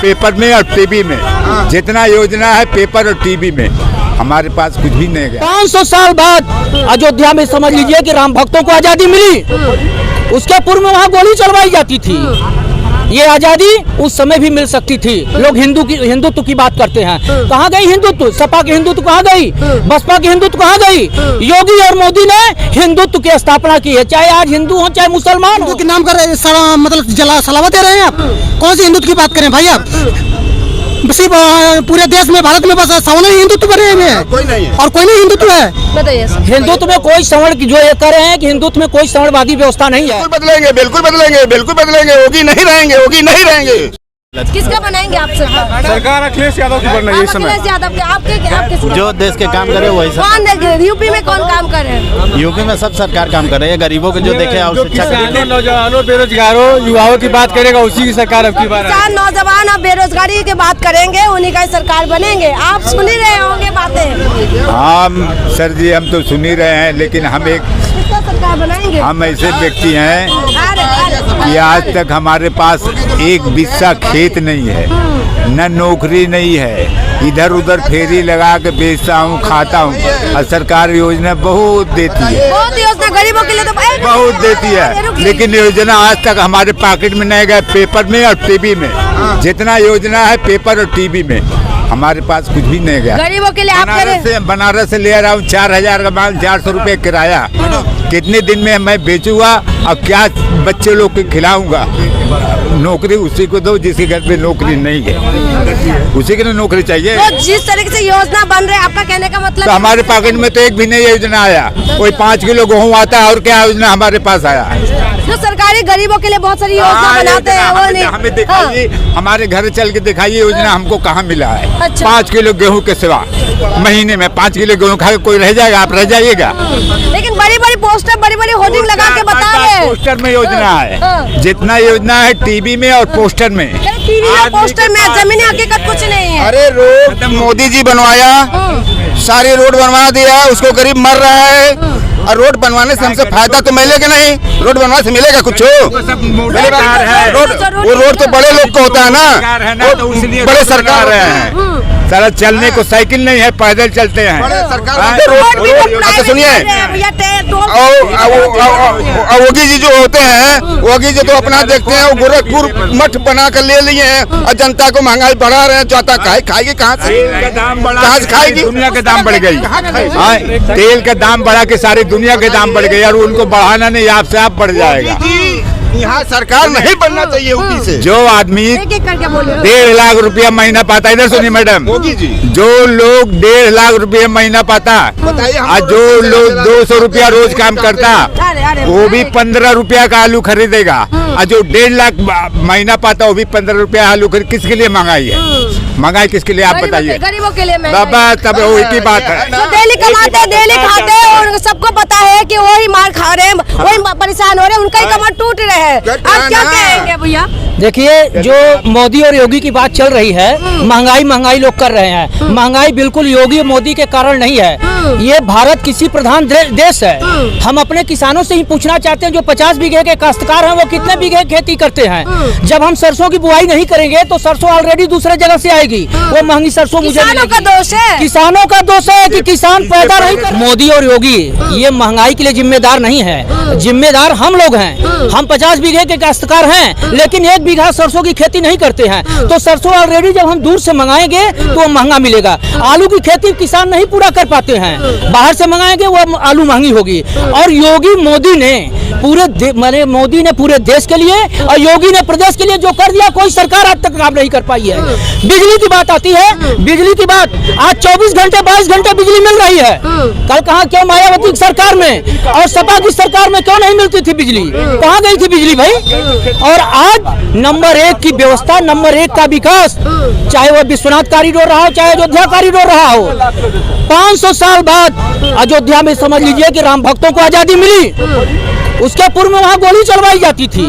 Paper में और TV में। जितना योजना है पेपर और टीवी में, हमारे पास कुछ भी नहीं गया। 500 साल बाद अयोध्या में समझ लीजिए कि राम भक्तों को आजादी मिली। उसके पूर्व में वहाँ गोली चलवाई जाती थी। ये आजादी उस समय भी मिल सकती थी। लोग हिंदुत्व की बात करते हैं, कहाँ गई हिंदुत्व? सपा की हिंदुत्व कहाँ गई? बसपा की हिंदुत्व कहाँ गई? योगी और मोदी ने हिंदुत्व की स्थापना की है, चाहे आज हिंदू हो चाहे मुसलमान हो। के नाम कर मतलब सलावा दे रहे हैं आप? कौन सी हिंदुत्व की बात करें भाई आप? सिर्फ पूरे देश में, भारत में बस सवर्ण हिंदुत्व बने हुए हैं, कोई नहीं है। और कोई नहीं हिंदुत्व है। बताइए, हिंदुत्व में कोई सवर्ण जो ये कह रहे हैं कि हिंदुत्व में कोई सवर्णवादी व्यवस्था नहीं है। बिल्कुल बदलेंगे, बिल्कुल बदलेंगे, बिल्कुल बदलेंगे। योगी नहीं रहेंगे, योगी नहीं रहेंगे। किसका बनाएंगे आप सरकार? सरकार अखिलेश यादव की बन रही है इस समय। अखिलेश यादव के आपके जो देश के काम करे वही कौन? यूपी में कौन काम कर रहे हैं? यूपी में सब सरकार काम कर रही है। गरीबों के जो देखे और शिक्षा, नौजवानों, बेरोजगारों, युवाओं की बात करेगा, उसी की सरकार अब की बार। किसान, नौजवान अब बेरोजगारी की बात करेंगे, उन्हीं का सरकार बनेंगे। आप सुन ही रहे होंगे बातें। हम सर जी, हम तो सुन ही रहे हैं, लेकिन हम किसका सरकार बनाएंगे? हम ऐसे व्यक्ति हैं कि आज तक हमारे पास एक बिस्सा खेत नहीं है, न नौकरी नहीं है। इधर उधर फेरी लगा के बेचता हूँ, खाता हूँ। और सरकार योजना बहुत देती है, बहुत योजना गरीबों के लिए तो बहुत देती है, लेकिन योजना आज तक हमारे पॉकेट में नहीं गए। पेपर में और टीवी में, जितना योजना है पेपर और टीवी में, हमारे पास कुछ भी नहीं गया। गरीबों के लिए बनारस से ले रहा हूँ 4000 का माल, 400 रुपये किराया। कितने दिन में मैं बेचूंगा और क्या बच्चे लोग को खिलाऊंगा? नौकरी उसी को दो जिसके घर पे नौकरी नहीं है, उसी के लिए नौकरी चाहिए। तो जिस तरीके से योजना बन रहे, आपका कहने का मतलब? तो हमारे पॉकेट में तो एक भी नहीं योजना आया। कोई 5 किलो गेहूँ आता है और क्या योजना हमारे पास आया? जो सरकारी गरीबों के लिए बहुत सारी योजना बनाते हैं, वो नहीं। हमें दिखाइए, हमारे घर चल के दिखाइए योजना हमको कहाँ मिला है। अच्छा। 5 किलो गेहूँ के सिवा महीने में 5 किलो गेहूँ खा के कोई रह जाएगा? आप रह जाइएगा। लेकिन बड़ी बड़ी पोस्टर, बड़ी बड़ी होर्डिंग लगा के बता रहे हैं। पोस्टर में योजना है, जितना योजना है टीवी में और पोस्टर में। टीवी में, पोस्टर में, जमीनी हकीकत कुछ नहीं है। अरे रोड मोदी जी बनवाया, सारी रोड बनवा दिया, उसको गरीब मर रहा है। और रोड बनवाने से हमसे फायदा तो मिलेगा नहीं? रोड बनवाने से मिलेगा कुछ? वो रोड तो बड़े लोग को होता है ना, बड़े सरकार है। सारा चलने को साइकिल नहीं है, पैदल चलते हैं। अच्छा सुनिए, योगी जी जो होते हैं, योगी जी तो अपना देखते हैं, वो गोरखपुर मठ बना कर ले लिए हैं और जनता को महंगाई बढ़ा रहे हैं। जनता खाएगी कहाँ से? कहाँ से खाएगी? दुनिया के दाम बढ़ गई, तेल का दाम बढ़ा के सारी दुनिया के दाम बढ़ गए। और उनको बढ़ाना नहीं, आपसे आप बढ़ जाएगा। यहाँ सरकार नहीं बनना चाहिए यूपी से। जो आदमी 1.5 लाख रुपया महीना पाता, इधर सुनिए मैडम, जो लोग 1.5 लाख रुपया महीना पाता और जो लोग 200 रुपया रोज काम करता, वो भी 15 रुपया का आलू खरीदेगा। और जो 1.5 लाख महीना पाता, वो भी 15 रुपया आलू खरीद। किसके लिए महंगाई है? महंगाई किसके लिए? आप बताइए। गरीबों के लिए बाबा, तब वही की बात है। तो डेली कमाते, डेली खाते, और सबको पता है कि वही मार खा रहे हैं, वही परेशान हो रहे हैं, उनका ही कमर टूट रहे हैं। आप क्या कहेंगे भैया? देखिए, जो मोदी और योगी की बात चल रही है, महंगाई लोग कर रहे हैं। महंगाई बिल्कुल योगी और मोदी के कारण नहीं है। ये भारत कृषि प्रधान देश है। हम अपने किसानों से ही पूछना चाहते हैं, जो 50 बीघे के काश्तकार हैं, वो कितने बीघे खेती करते हैं? जब हम सरसों की बुआई नहीं करेंगे तो सरसों ऑलरेडी दूसरे जगह से आएगी, वो महंगी सरसों मुझे किसानों का दोष है। किसानों का दोष है कि किसान पैदा नहीं कर। मोदी और योगी ये महंगाई के लिए जिम्मेदार नहीं है, जिम्मेदार हम लोग हैं। हम 50 बीघे के काश्तकार हैं, लेकिन 1 बीघा सरसों की खेती नहीं करते हैं। तो सरसों ऑलरेडी जब हम दूर से मंगाएंगे तो वो महंगा मिलेगा। आलू की खेती किसान नहीं पूरा कर पाते हैं, बाहर से मंगाएंगे वो आलू महंगी होगी। और योगी मोदी ने मोदी ने पूरे देश के लिए और योगी ने प्रदेश के लिए जो कर दिया, कोई सरकार आज तक काम नहीं कर पाई है। बिजली की बात आती है, बिजली की बात, आज 24 घंटे 22 घंटे बिजली मिल रही है। कल कहाँ, क्यों मायावती की सरकार में और सपा की सरकार में क्यों नहीं मिलती थी बिजली? कहाँ गई थी बिजली भाई? और आज नंबर 1 की व्यवस्था, नंबर 1 का विकास, चाहे वो विश्वनाथ कॉरिडोर रहा हो, चाहे अयोध्या कॉरिडोर रहा हो। 500 साल बाद अयोध्या में समझ लीजिए कि राम भक्तों को आजादी मिली। उसके पूर्व में वहाँ गोली चलवाई जाती थी।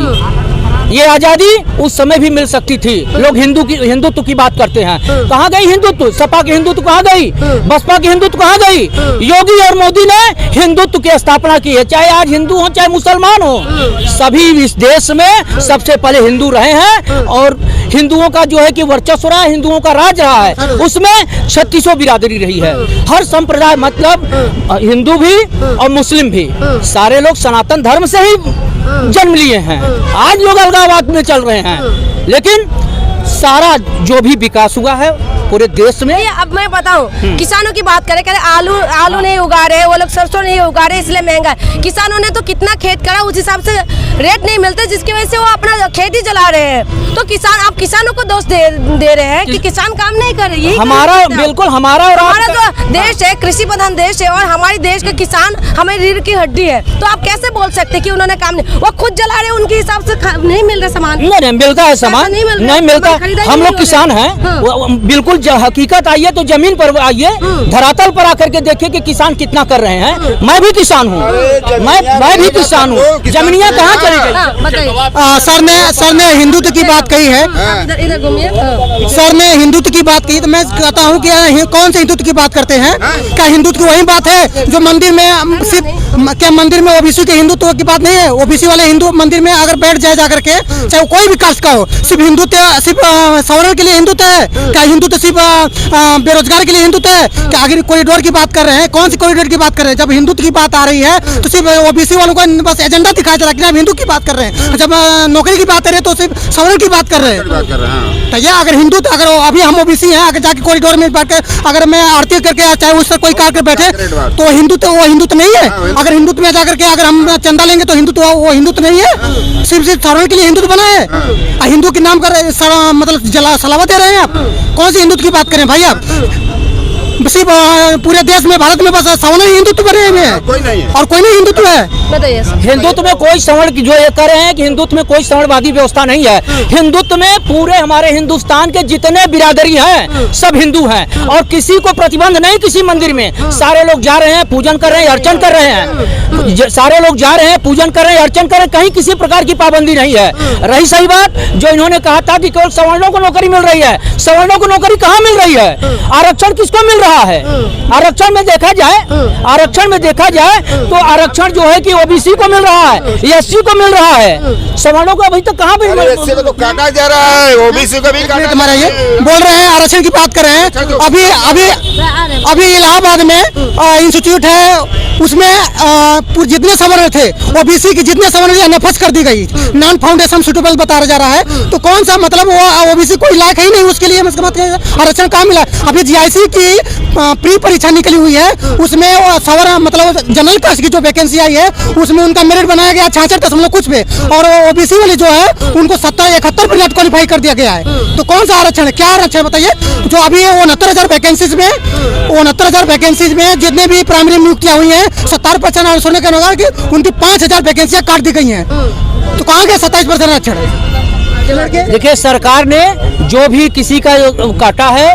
ये आजादी उस समय भी मिल सकती थी। लोग हिंदुत्व की बात करते हैं, कहाँ गई हिंदुत्व? सपा की हिंदुत्व कहाँ गई? बसपा की हिंदुत्व कहाँ गई? योगी और मोदी ने हिंदुत्व की स्थापना की है, चाहे आज हिंदू हो चाहे मुसलमान हो। सभी इस देश में सबसे पहले हिंदू रहे हैं और हिंदुओं का जो है कि वर्चस्व रहा है, हिंदुओं का राज रहा है, उसमें 3600 बिरादरी रही है। हर संप्रदाय मतलब हिंदू भी और मुस्लिम भी, सारे लोग सनातन धर्म से ही जन्म लिए हैं। आज लोग अलगाववाद में चल रहे हैं, लेकिन सारा जो भी विकास हुआ है पूरे देश में। ये अब मैं बताऊं, किसानों की बात करें आलू नहीं उगा रहे, वो लोग सरसों नहीं उगा रहे, इसलिए महंगा है। किसानों ने तो कितना खेत करा, उस हिसाब से रेट नहीं मिलते, जिसकी वजह से वो अपना खेती चला रहे हैं। तो किसान, आप किसानों को दोष दे रहे हैं कि किसान काम नहीं कर रहे। हमारा बिल्कुल हमारा जो देश है कृषि प्रधान देश है, और हमारे देश के किसान हमारी रीढ़ की हड्डी है। तो आप कैसे बोल सकते कि उन्होंने काम नहीं, वो खुद जला रहे, उनके हिसाब से नहीं मिल रहा सामान। नहीं मिलता है सामान, नहीं मिलता। हम लोग किसान हैं, बिल्कुल हकीकत आइए तो जमीन पर आइए, धरातल पर आकर के देखिए कि किसान कितना कर रहे हैं। मैं भी किसान हूँ, मैं भी किसान हूँ। जमीनियाँ कहाँ चली गई? सर ने हिंदुत्व की बात कही है, इधर घूमिए। सर ने हिंदुत्व की बात की, तो मैं कहता हूँ कि कौन से हिंदुत्व की बात करते हैं? क्या हिंदुत्व की वही बात है जो मंदिर में सिर्फ, क्या मंदिर में ओबीसी के हिंदुत्व की बात नहीं है? ओबीसी वाले हिंदू मंदिर में अगर बैठ जाए जाकर के, चाहे कोई भी कास्ट का हो, सिर्फ हिंदुत्व, सिर्फ सवर्ण के लिए हिंदुत्व है क्या? हिंदुत्व सिर्फ बेरोजगार के लिए हिंदुत्व है क्या? अगर कॉरिडोर की बात कर रहे हैं, कौन सी कॉरिडोर की बात कर रहे हैं? जब हिंदुत्व की बात आ रही है तो सिर्फ ओबीसी वालों का बस एजेंडा दिखाया जा रहा है कि आप हिंदू की बात कर रहे हैं। जब नौकरी की बात कर रहे हैं तो सिर्फ सवर्ण की बात कर रहे हैं। तो ये अगर हिंदुत्व, अगर अभी हम ओबीसी हैं, अगर जाके कॉरिडोर में बात कर, अगर मैं आरती करके चाहे उससे कोई कार कर बैठे तो हिंदुत्व, वो हिंदुत्व नहीं है। अगर हिंदुत्व में जाकर के अगर हम चंदा लेंगे तो हिंदुत्व, वो हिंदुत्व नहीं है। सिर्फ सवर्ण के लिए हिंदुत्व बना है। हिंदू के नाम कर मतलब सलावत दे रहे हैं आप। कौन सी हिंदुत्व की बात करें भाई आप? सिर्फ पूरे देश में, भारत में बस सवर्ण ही हिंदुत्व बने हुए हैं, कोई नहीं है। और कोई नहीं हिंदुत्व है। बताइए सर। हिंदुत्व में कोई सवर्ण की, जो ये कह रहे हैं कि हिंदुत्व में कोई सवर्णवादी व्यवस्था नहीं है। हिंदुत्व में पूरे हमारे हिंदुस्तान के जितने बिरादरी हैं सब हिंदू हैं, और किसी को प्रतिबंध नहीं किसी मंदिर में। सारे लोग जा रहे हैं, पूजन कर रहे हैं, अर्चन कर रहे हैं। सारे लोग जा रहे हैं, पूजन कर रहे हैं, अर्चन कर रहे हैं, कहीं किसी प्रकार की पाबंदी नहीं है। रही सही बात जो इन्होंने कहा था कि केवल सवर्णों को नौकरी मिल रही है, सवर्णों को नौकरी कहाँ मिल रही है? आरक्षण किसको मिल रहा है? आरक्षण में देखा जाए तो आरक्षण जो है कि ओबीसी को मिल रहा है, एससी को मिल रहा है, सवर्णों को अभी तक कहाँ मिल रहा है? एससी को तो काटा जा रहा है, ओबीसी को भी काटा। तुम्हारा ये बोल रहे हैं आरक्षण की बात कर रहे हैं। अभी इलाहाबाद में इंस्टीट्यूट है, उसमें जितने सवर्ण थे, ओबीसी के जितने सवर्ण थे, नफस कर दी गई, नॉन फाउंडेशन सुटेबल बताया जा रहा है। तो कौन सा मतलब वो ओबीसी कोई लायक ही नहीं, उसके लिए आरक्षण कहाँ मिला? अभी जीआईसी की प्री परीक्षा निकली हुई है, उसमें सवर्ण मतलब जनरल कास्ट की जो वैकेंसी आई है उसमें उनका मेरिट बनाया गया 66 कुछ पे, और ओबीसी वाले जो है उनको 71% क्वालिफाई कर दिया गया है। तो कौन सा आरक्षण है? क्या आरक्षण है बताइए? जो अभी 69,000 वैकेंसीज में जितने भी प्राइमरी नियुक्तियां हुई हैं, 70% आरक्षण के अनुसार कि उनकी 5,000 वैकेंसियां काट दी गई हैं। तो कहाँ गया 27% आरक्षण? देखिए, सरकार ने जो भी किसी का काटा है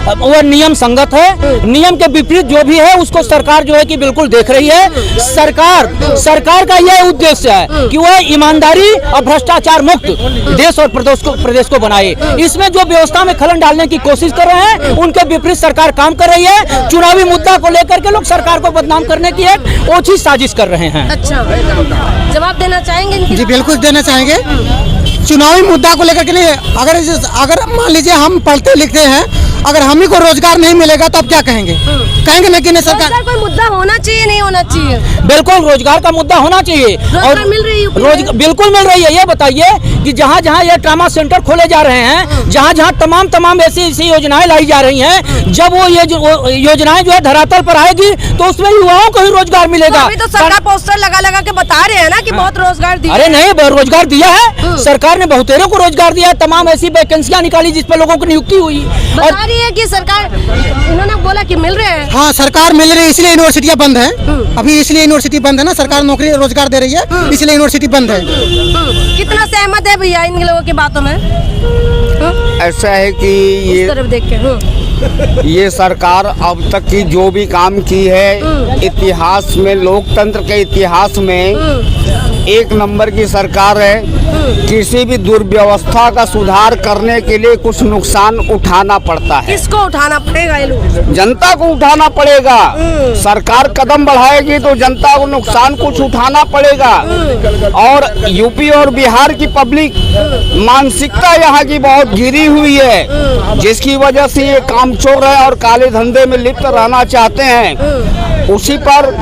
वो नियम संगत है। नियम के विपरीत जो भी है उसको सरकार जो है कि बिल्कुल देख रही है। सरकार का यह उद्देश्य है कि वह ईमानदारी और भ्रष्टाचार मुक्त देश और प्रदेश को बनाए। इसमें जो व्यवस्था में खलन डालने की कोशिश कर रहे हैं उनके विपरीत सरकार काम कर रही है। चुनावी मुद्दा को लेकर के लोग सरकार को बदनाम करने की एक ओछी साजिश कर रहे हैं। अच्छा, जवाब देना चाहेंगे? जी बिल्कुल देना चाहेंगे। चुनावी मुद्दा को लेकर के नहीं, अगर मान लीजिए हम पढ़ते लिखते हैं, अगर हम ही को रोजगार नहीं मिलेगा तो आप क्या कहेंगे? कहेंगे ना कि नहीं सरकार, कोई मुद्दा होना चाहिए, नहीं होना चाहिए? बिल्कुल रोजगार का मुद्दा होना चाहिए। और मिल रही है? बिल्कुल मिल रही है। ये बताइए कि जहाँ जहाँ ये ट्रामा सेंटर खोले जा रहे हैं, जहाँ जहाँ तमाम ऐसी योजनाएं लाई जा रही हैं, जब वो योजनाएं जो है धरातल पर आएगी तो उसमें युवाओं को ही रोजगार मिलेगा। अभी तो सरकार पोस्टर लगा के बता रहे हैं ना कि बहुत रोजगार दिया। अरे नहीं, रोजगार दिया है सरकार ने, बहुतेरों को रोजगार दिया है। तमाम ऐसी वैकेंसियां निकाली जिस पर लोगों को नियुक्ति हुई। बता रही है कि सरकार, इन्होंने बोला कि मिल रहे हैं। हाँ, सरकार मिल रही है, इसलिए यूनिवर्सिटियाँ बंद है। अभी इसलिए यूनिवर्सिटी बंद है ना, सरकार नौकरी रोजगार दे रही है, इसलिए यूनिवर्सिटी बंद है। कितना सहमत है भैया इन लोगों की बातों में? ऐसा है कि इस तरफ देख के ये सरकार अब तक की जो भी काम की है, इतिहास में, लोकतंत्र के इतिहास में एक नंबर की सरकार है। किसी भी दुर्व्यवस्था का सुधार करने के लिए कुछ नुकसान उठाना पड़ता है, किसको उठाना पड़ेगा ये लोग? जनता को उठाना पड़ेगा। सरकार कदम बढ़ाएगी तो जनता को नुकसान कुछ उठाना पड़ेगा। और यूपी और बिहार की पब्लिक मानसिकता यहाँ की बहुत गिरी हुई है, जिसकी वजह से ये कामचोर है और काले धंधे में लिप्त रहना चाहते हैं। उसी पर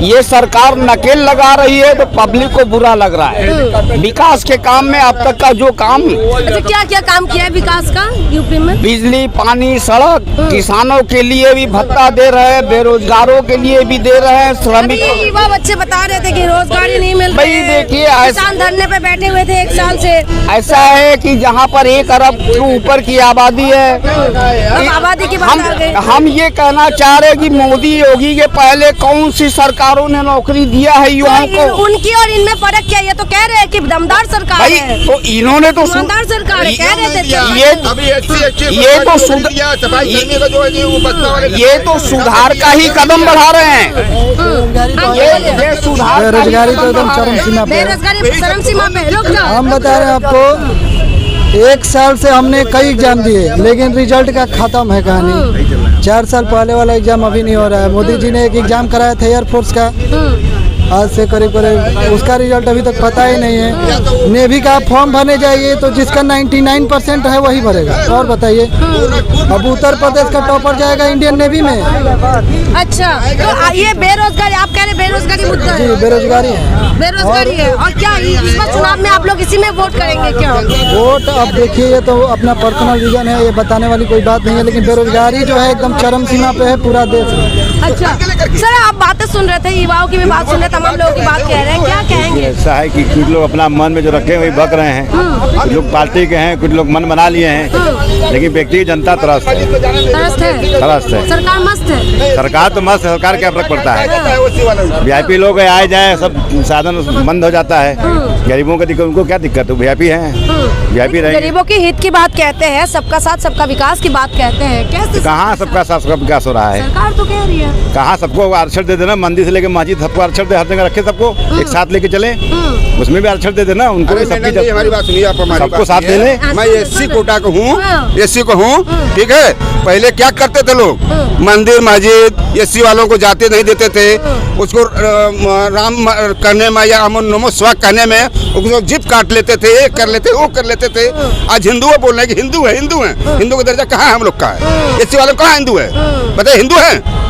ये सरकार नकेल लगा रही है तो पब्लिक को बुरा लग रहा है। विकास के काम में अब तक का जो काम, अच्छा क्या क्या काम किया है विकास का यूपी में? बिजली, पानी, सड़क, किसानों के लिए भी भत्ता दे रहे हैं, बेरोजगारों के लिए भी दे रहे हैं, श्रमिक। अभी युवा बच्चे बता रहे थे कि रोजगारी नहीं मिल रही है। देखिए किसान धरने पे बैठे हुए थे 1 साल से। ऐसा है कि जहाँ पर 1 अरब के ऊपर की आबादी है, अब आबादी की बात आ गई। हम ये कहना चाह रहे हैं कि मोदी योगी के पहले कौन सी सरकारों ने नौकरी दिया है युवाओं को? उनकी और इनमें फर्क क्या है? ये तो कह रहे हैं कि दमदार सरकार भाई है। तो इन्होंने तो ईमानदार सरकार है, कह रहे थे। ये तो सुधार का ही कदम बढ़ा रहे हैं। ये सुधार, बेरोजगारी तो एकदम चरम सीमा पे है। बेरोजगारी चरम सीमा पे। रुक जाओ, हम बता रहे हैं आपको, 1 साल से हमने कई एग्जाम दिए लेकिन रिजल्ट का खत्म है कहानी। 4 साल पहले वाला एग्जाम अभी नहीं हो रहा है। मोदी जी ने एक एग्जाम कराया था एयरफोर्स का, आज से करीब उसका रिजल्ट अभी तक पता ही नहीं है। नेवी का फॉर्म भरने जाइए तो जिसका 99% है वही भरेगा। और बताइए, अब उत्तर प्रदेश का टॉपर जाएगा इंडियन नेवी में। अच्छा तो ये बेरोजगारी, आप कह रहे बेरोजगारी मुद्दा जी, है? बेरोजगारी है, बेरोजगारी है। और क्या इस बार चुनाव में आप लोग इसी में वोट करेंगे क्या? वोट अब देखिए, ये तो अपना पर्सनल रीजन है, ये बताने वाली कोई बात नहीं है, लेकिन बेरोजगारी जो है एकदम चरम सीमा पे है पूरा देश में। अच्छा सर, आप बातें सुन रहे थे, युवाओं की भी बात सुन रहे, तमाम लोगों की बात कह रहे हैं, क्या कहेंगे? ऐसा है कि कुछ लोग अपना मन में जो रखे हैं वही बक रहे हैं। कुछ लोग पार्टी के हैं, कुछ लोग मन बना लिए हैं, लेकिन व्यक्ति जनता त्रस्त है। त्रस्त है। सरकार मस्त है। सरकार तो मस्त है, सरकार क्या फर्क पड़ता है? वीआईपी लोग आए जाए सब साधन बंद हो जाता है। गरीबों का दिक्कत, उनको क्या दिक्कत है? वीआईपी है, वीआईपी रहेंगे। गरीबों के हित की बात कहते हैं, सबका साथ सबका विकास की बात कहते हैं, कैसे? कहाँ सबका साथ सबका विकास हो रहा है? सरकार तो कह रही है। कहाँ सबको आरक्षण दे देना, मंदिर से लेकर मस्जिद सबको आरक्षण दे, हर जगह रखे सबको एक साथ लेके चले, उसमें भी आरक्षण दे देना उनको भी। सबकी हमारी बात सुनिए, आप हमारी सबको बात साथ सुनिए। दे ले। मैं एससी कोटा को हूँ, एससी को हूँ, ठीक है। पहले क्या करते थे लोग, मंदिर मस्जिद एससी वालों को जाते नहीं देते थे, उसको राम करने में या अमन नमो स्वा कहने में उसको जिप काट लेते थे, ये कर लेते, वो कर लेते थे। आज हिंदुओं बोल रहे हैं कि हिंदू है, हिंदू है। हिंदू का दर्जा कहाँ है हम लोग का है? एससी वालों कहाँ हिंदू है? बताइए, हिंदू है?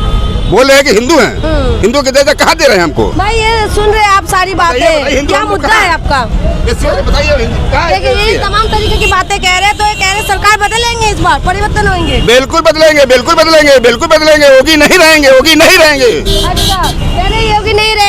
बोल रहे हैं कि हिंदू हैं, हिंदू के दर्जा कहाँ दे रहे हैं हमको? भाई ये सुन रहे हैं आप सारी बातें, क्या मुद्दा है आपका? देखिए ये तमाम तरीके की बातें कह रहे हैं, तो ये कह रहे हैं सरकार बदलेंगे, इस बार परिवर्तन होंगे। बिल्कुल बदलेंगे, बिल्कुल बदलेंगे, बिल्कुल बदलेंगे। होगी नहीं रहेंगे, होगी नहीं रहेंगे। अच्छा कह रहे हैं योगी नहीं रहेंगे।